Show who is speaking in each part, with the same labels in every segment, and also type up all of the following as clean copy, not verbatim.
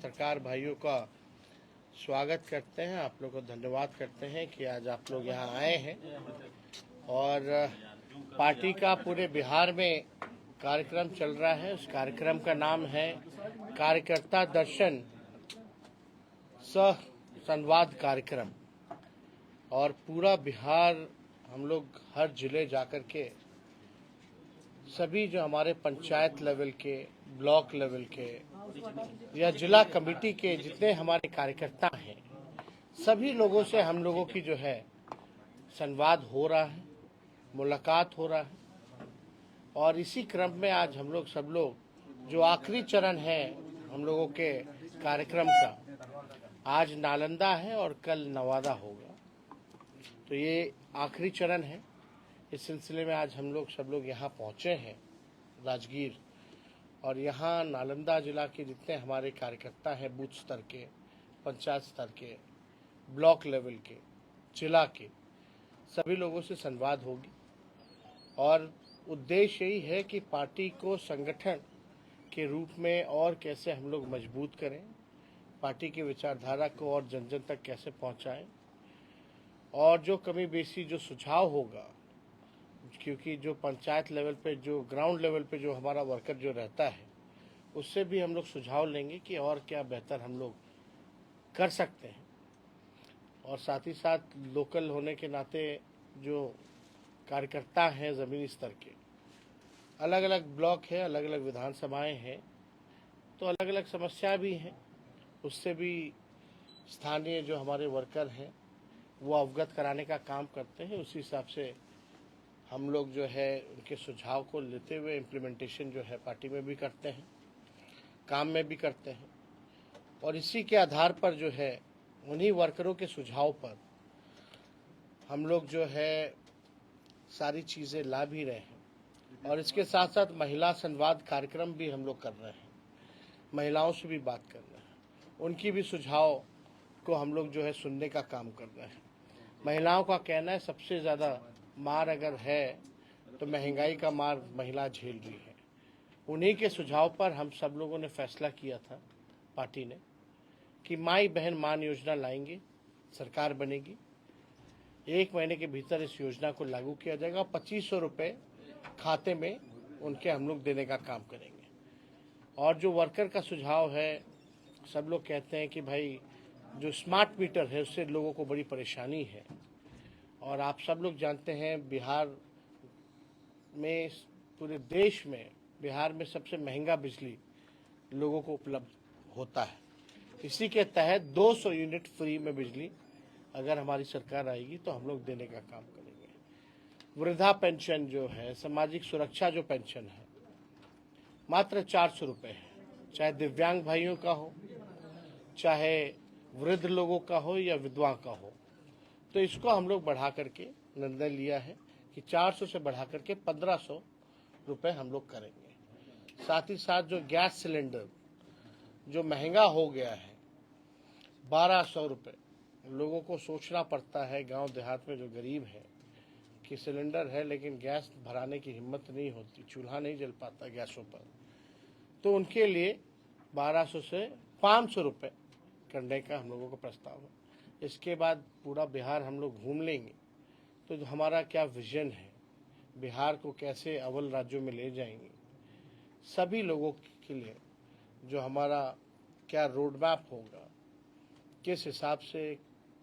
Speaker 1: पत्रकार भाइयों का स्वागत करते हैं। आप लोग को धन्यवाद करते हैं कि आज आप लोग यहाँ आए हैं और पार्टी का पूरे बिहार में कार्यक्रम चल रहा है। उस कार्यक्रम का नाम है कार्यकर्ता दर्शन सह संवाद कार्यक्रम और पूरा बिहार हम लोग हर जिले जाकर के सभी जो हमारे पंचायत लेवल के, ब्लॉक लेवल के या जिला कमेटी के जितने हमारे कार्यकर्ता हैं, सभी लोगों से हम लोगों की जो है संवाद हो रहा है, मुलाकात हो रहा है। और इसी क्रम में आज हम लोग सब लोग जो आखिरी चरण है हम लोगों के कार्यक्रम का, आज नालंदा है और कल नवादा होगा, तो ये आखिरी चरण है। इस सिलसिले में आज हम लोग सब लोग यहाँ पहुँचे हैं राजगीर, और यहाँ नालंदा जिला के जितने हमारे कार्यकर्ता हैं, बूथ स्तर के, पंचायत स्तर के, ब्लॉक लेवल के, जिला के, सभी लोगों से संवाद होगी। और उद्देश्य यही है कि पार्टी को संगठन के रूप में और कैसे हम लोग मजबूत करें, पार्टी की विचारधारा को और जन जन तक कैसे पहुँचाएँ, और जो कमी बेसी जो सुझाव होगा, क्योंकि जो पंचायत लेवल पे, जो ग्राउंड लेवल पे जो हमारा वर्कर जो रहता है, उससे भी हम लोग सुझाव लेंगे कि और क्या बेहतर हम लोग कर सकते हैं। और साथ ही साथ लोकल होने के नाते जो कार्यकर्ता हैं ज़मीनी स्तर के, अलग अलग ब्लॉक है, अलग अलग विधानसभाएं हैं, तो अलग अलग समस्या भी हैं, उससे भी स्थानीय जो हमारे वर्कर हैं वो अवगत कराने का काम करते हैं। उसी हिसाब से हम लोग जो है उनके सुझाव को लेते हुए इम्प्लीमेंटेशन जो है पार्टी में भी करते हैं, काम में भी करते हैं। और इसी के आधार पर जो है उन्हीं वर्करों के सुझाव पर हम लोग जो है सारी चीज़ें ला भी रहे हैं। और इसके साथ साथ महिला संवाद कार्यक्रम भी हम लोग कर रहे हैं, महिलाओं से भी बात कर रहे हैं, उनकी भी सुझाव को हम लोग जो है सुनने का काम कर रहे हैं। महिलाओं का कहना है सबसे ज़्यादा मार अगर है तो महंगाई का मार महिला झेल रही है। उन्हीं के सुझाव पर हम सब लोगों ने फैसला किया था पार्टी ने कि माई बहन मान योजना लाएंगे, सरकार बनेगी, 1 महीने के भीतर इस योजना को लागू किया जाएगा। 2500 रुपये खाते में उनके हम लोग देने का काम करेंगे। और जो वर्कर का सुझाव है, सब लोग कहते हैं कि भाई जो स्मार्ट मीटर है उससे लोगों को बड़ी परेशानी है। और आप सब लोग जानते हैं बिहार में, पूरे देश में बिहार में सबसे महंगा बिजली लोगों को उपलब्ध होता है। इसी के तहत 200 यूनिट फ्री में बिजली अगर हमारी सरकार आएगी तो हम लोग देने का काम करेंगे। वृद्धा पेंशन जो है, सामाजिक सुरक्षा जो पेंशन है, मात्र 400 रुपये है, चाहे दिव्यांग भाइयों का हो, चाहे वृद्ध लोगों का हो या विधवा का हो। तो इसको हम लोग बढ़ा करके निर्णय लिया है कि 400 से बढ़ा करके 1500 रुपये हम लोग करेंगे। साथ ही साथ जो गैस सिलेंडर जो महंगा हो गया है, 1200 रुपये, लोगों को सोचना पड़ता है गांव देहात में जो गरीब है कि सिलेंडर है लेकिन गैस भराने की हिम्मत नहीं होती, चूल्हा नहीं जल पाता गैसों पर, तो उनके लिए 1200 से 500 रुपये करने का हम लोगों का प्रस्ताव है। इसके बाद पूरा बिहार हम लोग घूम लेंगे, तो हमारा क्या विजन है, बिहार को कैसे अव्वल राज्यों में ले जाएंगे, सभी लोगों के लिए जो हमारा क्या रोड मैप होगा, किस हिसाब से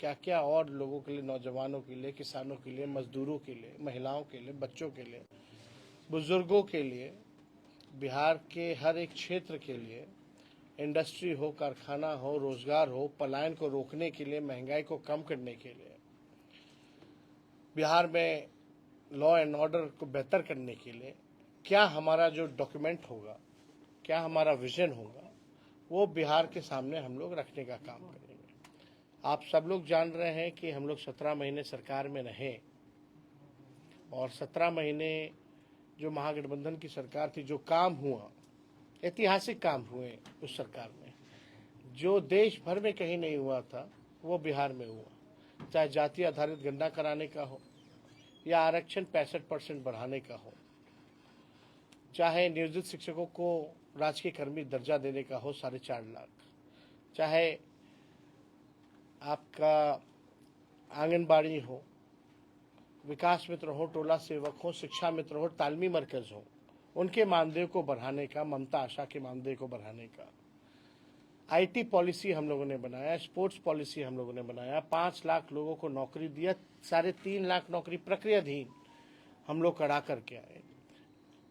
Speaker 1: क्या क्या और लोगों के लिए, नौजवानों के लिए, किसानों के लिए, मजदूरों के लिए, महिलाओं के लिए, बच्चों के लिए, बुजुर्गों के लिए, बिहार के हर एक क्षेत्र के लिए, इंडस्ट्री हो, कारखाना हो, रोजगार हो, पलायन को रोकने के लिए, महंगाई को कम करने के लिए, बिहार में लॉ एंड ऑर्डर को बेहतर करने के लिए क्या हमारा जो डॉक्यूमेंट होगा, क्या हमारा विजन होगा, वो बिहार के सामने हम लोग रखने का काम करेंगे। आप सब लोग जान रहे हैं कि हम लोग 17 महीने सरकार में रहे, और 17 महीने जो महागठबंधन की सरकार थी, जो काम हुआ, ऐतिहासिक काम हुए उस सरकार में, जो देश भर में कहीं नहीं हुआ था वो बिहार में हुआ। चाहे जाति आधारित गणना कराने का हो, या आरक्षण 65% बढ़ाने का हो, चाहे नियोजित शिक्षकों को राजकीय कर्मी दर्जा देने का हो 4.5 लाख, चाहे आपका आंगनबाड़ी हो, विकास मित्र हो, टोला सेवक हो, शिक्षा मित्र हो, तालमी मरकज हो, उनके मानदेय को बढ़ाने का, ममता आशा के मानदेय को बढ़ाने का, आईटी पॉलिसी हम लोगों ने बनाया, स्पोर्ट्स पॉलिसी हम लोगों ने बनाया, 5 लाख लोगों को नौकरी दिया, 3.5 लाख नौकरी प्रक्रियाधीन हम लोग करा करके आए,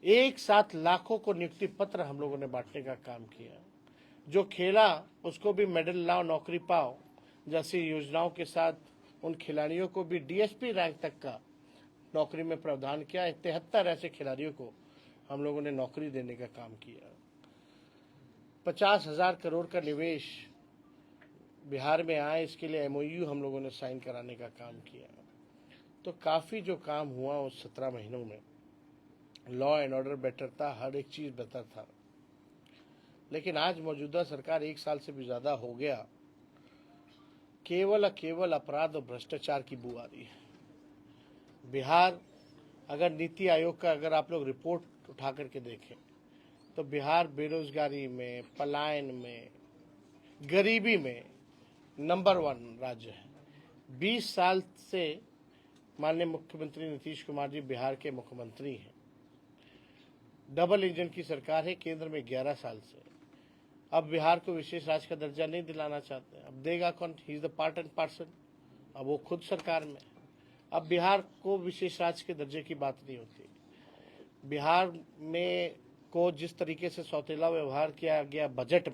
Speaker 1: एक साथ लाखों को नियुक्ति पत्र हम लोगों ने बांटने का काम किया। जो खेला उसको भी मेडल लाओ, नौकरी पाओ जैसी योजनाओं के साथ उन खिलाड़ियों को भी डीएसपी रैंक तक का नौकरी में प्रावधान किया। 73 ऐसे खिलाड़ियों को हम लोगों ने नौकरी देने का काम किया। 50,000 करोड़ का निवेश बिहार में आए, इसके लिए एमओयू हम लोगों ने साइन कराने का काम किया। तो काफ़ी जो काम हुआ उस 17 महीनों में, लॉ एंड ऑर्डर बेटर था, हर एक चीज़ बेहतर था। लेकिन आज मौजूदा सरकार 1 साल से भी ज़्यादा हो गया, केवल अपराध और भ्रष्टाचार की बू आ रही है। बिहार, अगर नीति आयोग का अगर आप लोग रिपोर्ट उठा करके देखें तो बिहार बेरोजगारी में, पलायन में, गरीबी में नंबर 1 राज्य है। 20 साल से माननीय मुख्यमंत्री नीतीश कुमार जी बिहार के मुख्यमंत्री हैं। डबल इंजन की सरकार है केंद्र में 11 साल से। अब बिहार को विशेष राज्य का दर्जा नहीं दिलाना चाहते, अब देगा कौन? He is the part and parcel. अब वो खुद सरकार में। अब बिहार को विशेष राज्य के दर्जे की बात नहीं होती। बिहार में को जिस तरीके से सौतेला व्यवहार किया गया बजट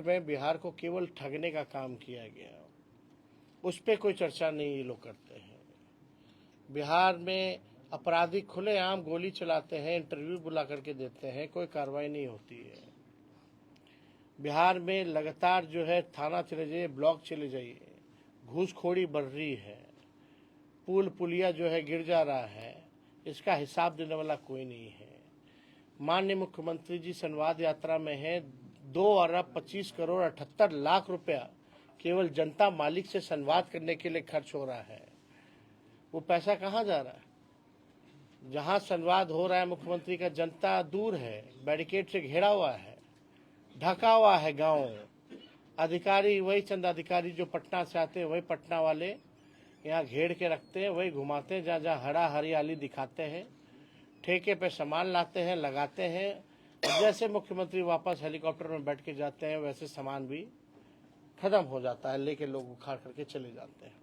Speaker 1: में बिहार को केवल ठगने का काम किया गया, उस पर कोई चर्चा नहीं ये लोग करते हैं। बिहार में अपराधी खुलेआम गोली चलाते हैं, इंटरव्यू बुला करके देते हैं, कोई कार्रवाई नहीं होती है। बिहार में लगातार जो है थाना चले जाइए, ब्लॉक चले जाइए, घूसखोरी बढ़ रही है, पुल पुलिया जो है गिर जा रहा है, इसका हिसाब देने वाला कोई नहीं है। माननीय मुख्यमंत्री जी संवाद यात्रा में है, 2 अरब 25 करोड़ 78 लाख रुपया केवल जनता मालिक से संवाद करने के लिए खर्च हो रहा है। वो पैसा कहाँ जा रहा है? जहां संवाद हो रहा है मुख्यमंत्री का, जनता दूर है, बैरिकेड से घेरा हुआ है, ढका हुआ है गांव। अधिकारी वही चंद अधिकारी जो पटना से आते हैं, वही पटना वाले यहाँ घेर के रखते हैं, वही घुमाते हैं, जहाँ जहाँ हरा हरियाली दिखाते हैं, ठेके पे सामान लाते हैं, लगाते हैं। जैसे मुख्यमंत्री वापस हेलीकॉप्टर में बैठ के जाते हैं, वैसे सामान भी खत्म हो जाता है, लेके लोग उखाड़ करके चले जाते हैं।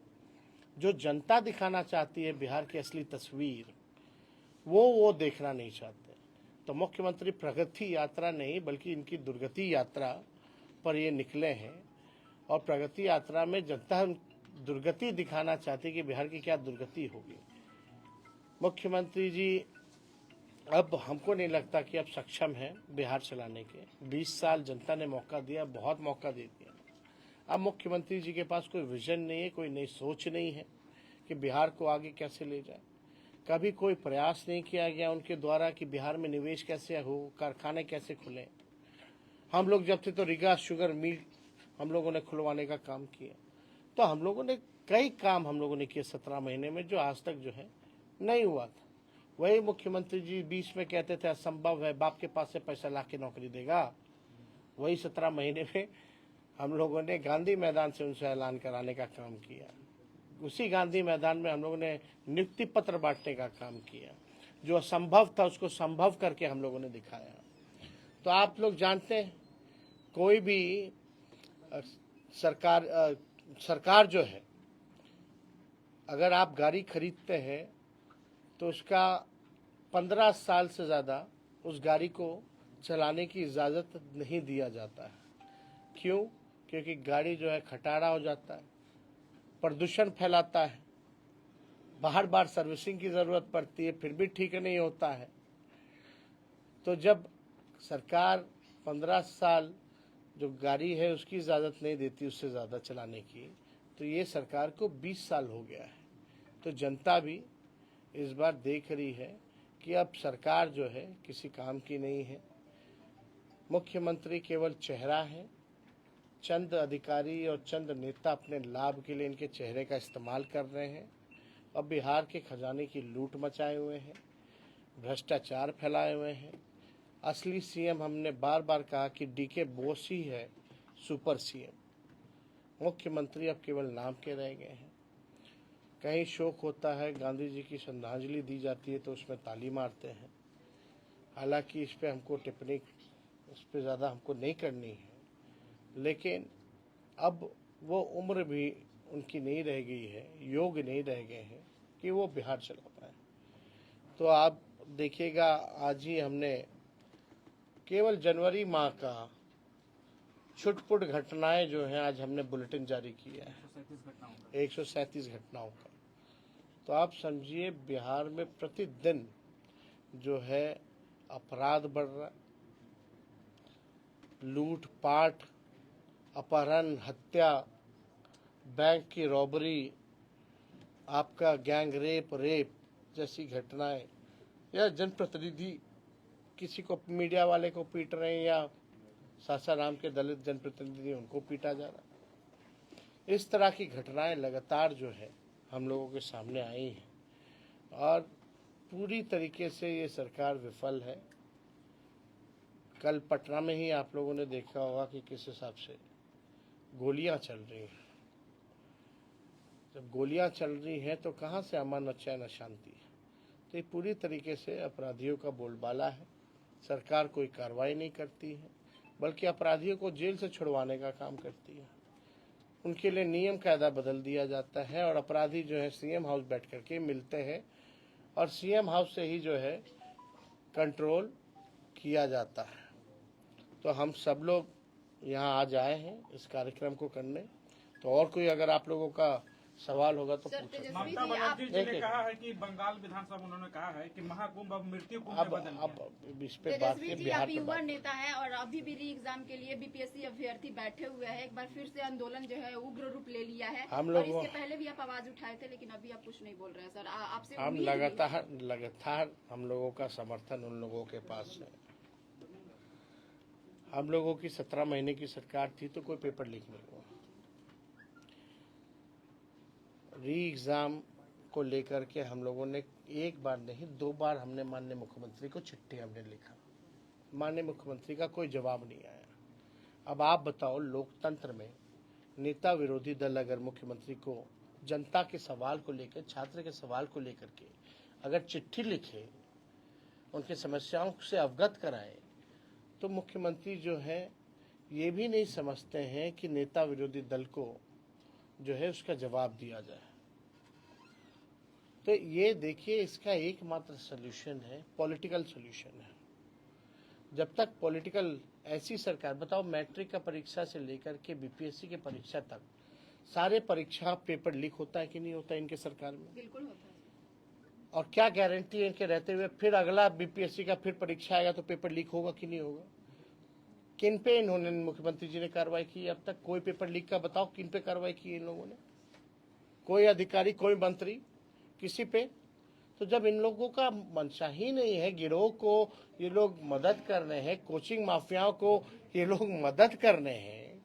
Speaker 1: जो जनता दिखाना चाहती है बिहार की असली तस्वीर, वो देखना नहीं चाहते। तो मुख्यमंत्री प्रगति यात्रा नहीं बल्कि इनकी दुर्गति यात्रा पर ये निकले हैं। और प्रगति यात्रा में जनता दुर्गति दिखाना चाहती है कि बिहार की क्या दुर्गति होगी। मुख्यमंत्री जी अब हमको नहीं लगता कि अब सक्षम है बिहार चलाने के। 20 साल जनता ने मौका दिया, बहुत मौका दे दिया। अब मुख्यमंत्री जी के पास कोई विजन नहीं है, कोई नई सोच नहीं है कि बिहार को आगे कैसे ले जाए। कभी कोई प्रयास नहीं किया गया उनके द्वारा कि बिहार में निवेश कैसे हो, कारखाने कैसे खुले। हम लोग जब थे तो रीगा शुगर मिल हम लोगों ने खुलवाने का काम किया। तो हम लोगों ने कई काम हम लोगों ने किए 17 महीने में, जो आज तक जो है नहीं हुआ था। वही मुख्यमंत्री जी बीच में कहते थे असंभव है, बाप के पास से पैसा ला के नौकरी देगा। वही 17 महीने में हम लोगों ने गांधी मैदान से उनसे ऐलान कराने का काम किया। उसी गांधी मैदान में हम लोगों ने नियुक्ति पत्र बांटने का काम किया। जो असंभव था उसको संभव करके हम लोगों ने दिखाया। तो आप लोग जानते हैं, कोई भी सरकार जो है, अगर आप गाड़ी खरीदते हैं तो उसका 15 साल से ज़्यादा उस गाड़ी को चलाने की इजाज़त नहीं दिया जाता है। क्यों? क्योंकि गाड़ी जो है खटारा हो जाता है, प्रदूषण फैलाता है, बार बार सर्विसिंग की ज़रूरत पड़ती है, फिर भी ठीक नहीं होता है। तो जब सरकार 15 साल जो गाड़ी है उसकी इजाज़त नहीं देती उससे ज़्यादा चलाने की, तो ये सरकार को 20 साल हो गया है। तो जनता भी इस बार देख रही है कि अब सरकार जो है किसी काम की नहीं है। मुख्यमंत्री केवल चेहरा है। चंद अधिकारी और चंद नेता अपने लाभ के लिए इनके चेहरे का इस्तेमाल कर रहे हैं और बिहार के खजाने की लूट मचाए हुए हैं, भ्रष्टाचार फैलाए हुए हैं। असली सीएम हमने बार बार कहा कि डीके बोस ही है सुपर सीएम। मुख्यमंत्री अब केवल नाम के रह गए हैं। कहीं शोक होता है, गांधी जी की श्रद्धांजलि दी जाती है तो उसमें ताली मारते हैं। हालांकि इस पे हमको टिप्पणी इस पे ज़्यादा हमको नहीं करनी है, लेकिन अब वो उम्र भी उनकी नहीं रह गई है, योग नहीं रह गए हैं कि वो बिहार चला पाए। तो आप देखिएगा, आज ही हमने केवल जनवरी माह का छुटपुट घटनाएं जो हैं आज हमने बुलेटिन जारी किया है 137 घटनाओं का। तो आप समझिए बिहार में प्रतिदिन जो है अपराध बढ़ रहा, लूटपाट, अपहरण, हत्या, बैंक की रॉबरी, आपका गैंग रेप जैसी घटनाएं, या जनप्रतिनिधि किसी को मीडिया वाले को पीट रहे हैं या सासाराम के दलित जनप्रतिनिधि उनको पीटा जा रहा। इस तरह की घटनाएं लगातार जो है हम लोगों के सामने आई हैं और पूरी तरीके से ये सरकार विफल है। कल पटना में ही आप लोगों ने देखा होगा कि किस हिसाब से गोलियां चल रही हैं। जब गोलियां चल रही हैं तो कहां से अमन और चैन शांति है? तो ये पूरी तरीके से अपराधियों का बोलबाला है। सरकार कोई कार्रवाई नहीं करती है, बल्कि अपराधियों को जेल से छुड़वाने का काम करती है। उनके लिए नियम कायदा बदल दिया जाता है और अपराधी जो है सीएम हाउस बैठ करके मिलते हैं और सीएम हाउस से ही जो है कंट्रोल किया जाता है। तो हम सब लोग यहाँ आज आए हैं इस कार्यक्रम को करने। तो और कोई अगर आप लोगों का सवाल होगा तो पूछो।
Speaker 2: ममता बनर्जी जी ने कहा है कि बंगाल विधानसभा उन्होंने कहा है कि महाकुंभ अब मृत्यु कुंभ में बदल गया।
Speaker 1: अब इस पे बात
Speaker 3: तेजस्वी जी, आप युवा नेता है और अभी भी री एग्जाम के लिए बीपीएससी अभ्यर्थी बैठे हुए हैं। एक बार फिर से आंदोलन जो है उग्र रूप ले लिया है।
Speaker 1: हम
Speaker 3: और
Speaker 1: लोग
Speaker 3: इसके पहले भी आप आवाज उठाए थे, लेकिन अभी आप कुछ नहीं बोल रहे हैं सर। आपसे
Speaker 1: हम लगातार हम लोगों का समर्थन उन लोगों के पास है। हम लोगों की 17 महीने की सरकार थी तो कोई पेपर लीक नहीं हुआ। री एग्ज़ाम को लेकर के हम लोगों ने एक बार नहीं 2 बार हमने माननीय मुख्यमंत्री को चिट्ठी हमने लिखा। माननीय मुख्यमंत्री का कोई जवाब नहीं आया। अब आप बताओ, लोकतंत्र में नेता विरोधी दल अगर मुख्यमंत्री को जनता के सवाल को लेकर, छात्र के सवाल को लेकर के अगर चिट्ठी लिखे, उनकी समस्याओं से अवगत कराए, तो मुख्यमंत्री जो है ये भी नहीं समझते हैं कि नेता विरोधी दल को जो है उसका जवाब दिया जाए। तो ये देखिए, इसका एकमात्र सलूशन है, पॉलिटिकल सलूशन है। जब तक पॉलिटिकल ऐसी सरकार, बताओ मैट्रिक का परीक्षा से लेकर के बीपीएससी के परीक्षा तक सारे परीक्षा पेपर लीक होता है कि नहीं होता है इनके सरकार में?
Speaker 3: बिल्कुल होता है।
Speaker 1: और क्या गारंटी है इनके रहते हुए फिर अगला बीपीएससी का फिर परीक्षा आएगा तो पेपर लीक होगा कि नहीं होगा? किन पे इन्होंने, मुख्यमंत्री जी ने कार्रवाई की? अब तक कोई पेपर लीक का बताओ किन पे कार्रवाई की इन लोगों ने? कोई अधिकारी, कोई मंत्री, किसी पे? तो जब इन लोगों का मंशा ही नहीं है, गिरोह को ये लोग मदद कर रहे हैं, कोचिंग माफियाओं को ये लोग मदद कर रहे हैं,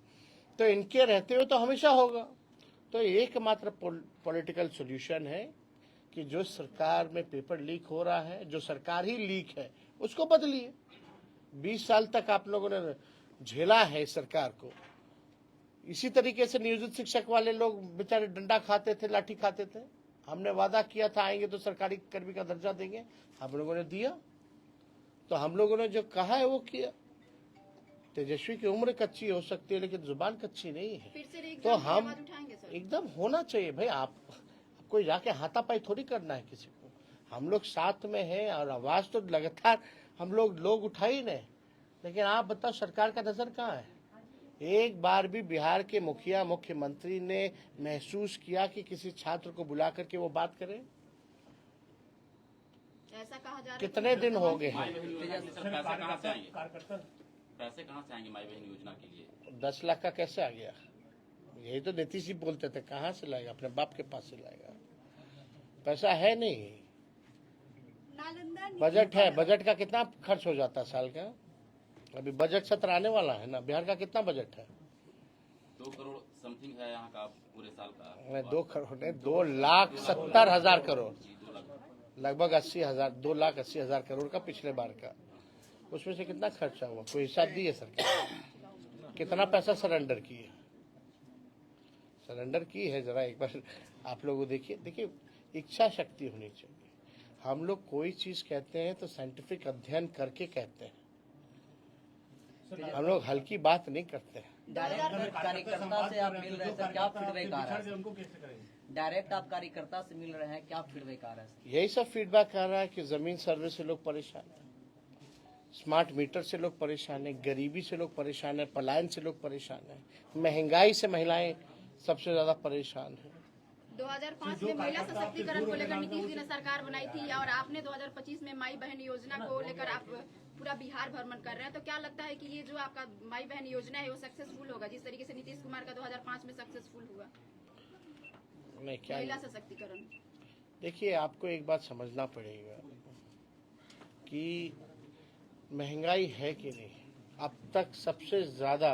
Speaker 1: तो इनके रहते हुए तो हमेशा होगा। तो एकमात्र पॉलिटिकल सॉल्यूशन है कि जो सरकार में पेपर लीक हो रहा है, जो सरकार ही लीक है, उसको बदलिए। 20 साल तक आप लोगों ने झेला है इस सरकार को। इसी तरीके से नियोजित शिक्षक वाले लोग बेचारे डंडा खाते थे, लाठी खाते थे। हमने वादा किया था आएंगे तो सरकारी कर्मी का दर्जा देंगे, हम लोगों ने दिया। तो हम लोगों ने जो कहा है वो किया। तेजस्वी की उम्र कच्ची हो सकती है लेकिन जुबान कच्ची नहीं है।
Speaker 3: फिर से
Speaker 1: तो हम एकदम होना चाहिए भाई। आपको जाके हाथापाई थोड़ी करना है किसी को। हम लोग साथ में हैं और आवाज तो लगातार हम लोग उठा ही रहे। लेकिन आप बताओ सरकार का नजर कहाँ है? एक बार भी बिहार के मुखिया, मुख्यमंत्री ने महसूस किया कि किसी छात्र को बुला करके वो बात करे?
Speaker 3: ऐसा कहा जा रहा है।
Speaker 1: कितने दिन हो गए हैं?
Speaker 4: पैसे कहाँ से आएंगे माई बहन योजना के लिए?
Speaker 1: 10 लाख का कैसे आ गया? यही तो नीतीश जी बोलते थे, कहाँ से लाएगा? अपने बाप के पास से लाएगा। पैसा है नहीं। बजट है, बजट का कितना खर्च हो जाता है साल का? अभी बजट सत्र आने वाला है ना। बिहार का कितना बजट है?
Speaker 4: 2 करोड़ समथिंग है यहाँ का पूरे साल का।
Speaker 1: 2 करोड़ नहीं, 2,70,000 करोड़, लगभग 80,000, 2,80,000 करोड़ का पिछले बार का। उसमें से कितना खर्चा हुआ, कोई हिसाब दिए सरकार? कितना पैसा सरेंडर की है? सरेंडर की है, जरा एक बार आप लोग देखिए इच्छा शक्ति होनी चाहिए। हम लोग कोई चीज कहते हैं तो साइंटिफिक अध्ययन करके कहते हैं, हम लोग हल्की बात नहीं करते हैं।
Speaker 5: डायरेक्ट कार्यकर्ता से आप मिल रहे हैं सर, क्या फीडबैक आ रहा है? डायरेक्ट आप कार्यकर्ता से मिल रहे हैं, क्या फीडबैक आ रहा है?
Speaker 1: यही सब फीडबैक आ रहा है कि जमीन सर्वे से लोग परेशान हैं, स्मार्ट मीटर से लोग परेशान हैं, गरीबी से लोग परेशान हैं, पलायन से लोग परेशान हैं, महंगाई से महिलाएं सबसे ज्यादा परेशान हैं।
Speaker 3: 2005 में महिला सशक्तिकरण को लेकर नीतीश जी ने सरकार बनाई थी और आपने 2025 में माई बहन योजना को लेकर आप पूरा बिहार भ्रमण कर रहे हैं, तो क्या लगता है कि ये जो आपका माई बहन योजना है वो सक्सेसफुल होगा, जिस तरीके से नीतीश कुमार का 2005 में सक्सेसफुल हुआ
Speaker 1: नहीं, क्या
Speaker 3: महिला सशक्तिकरण?
Speaker 1: देखिए, आपको एक बात समझना पड़ेगा कि महंगाई है कि नहीं। अब तक सबसे ज्यादा,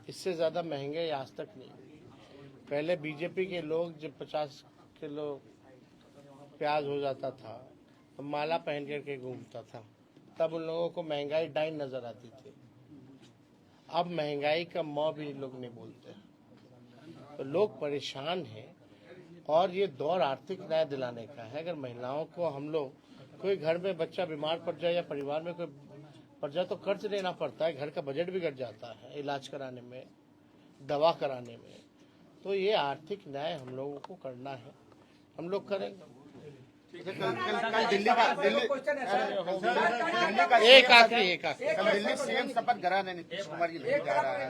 Speaker 1: इससे ज्यादा महंगाई आज तक नहीं। पहले बीजेपी के लोग जब 50 किलो प्याज हो जाता था तो माला पहन करके घूमता था, तब उन लोगों को महंगाई डाइन नजर आती थी। अब महंगाई का मौ भी लोग नहीं बोलते, तो लोग परेशान हैं। और ये दौर आर्थिक न्याय दिलाने का है। अगर महिलाओं को हम लोग, कोई घर में बच्चा बीमार पड़ जाए या परिवार में कोई पड़ जाए तो कर्ज लेना पड़ता है, घर का बजट बिगड़ जाता है इलाज कराने में, दवा कराने में। तो ये आर्थिक न्याय हम लोगों को करना है, हम लोग करेंगे।
Speaker 6: कल दिल्ली का
Speaker 1: एक आखिरी
Speaker 6: कल दिल्ली सीएम शपथ ग्रहण है, नीतीश कुमार जी नहीं जा रहा है।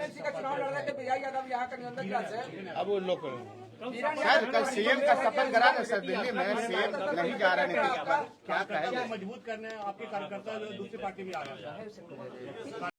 Speaker 1: अब वो लोग करेंगे।
Speaker 6: सर कल सीएम का शपथ ग्रहण है सर, दिल्ली में सीएम नहीं जा रहा है नीतीश कुमार, क्या कहेंगे?
Speaker 2: मजबूत करने आपके कार्यकर्ता दूसरी पार्टी भी आ रहे हैं।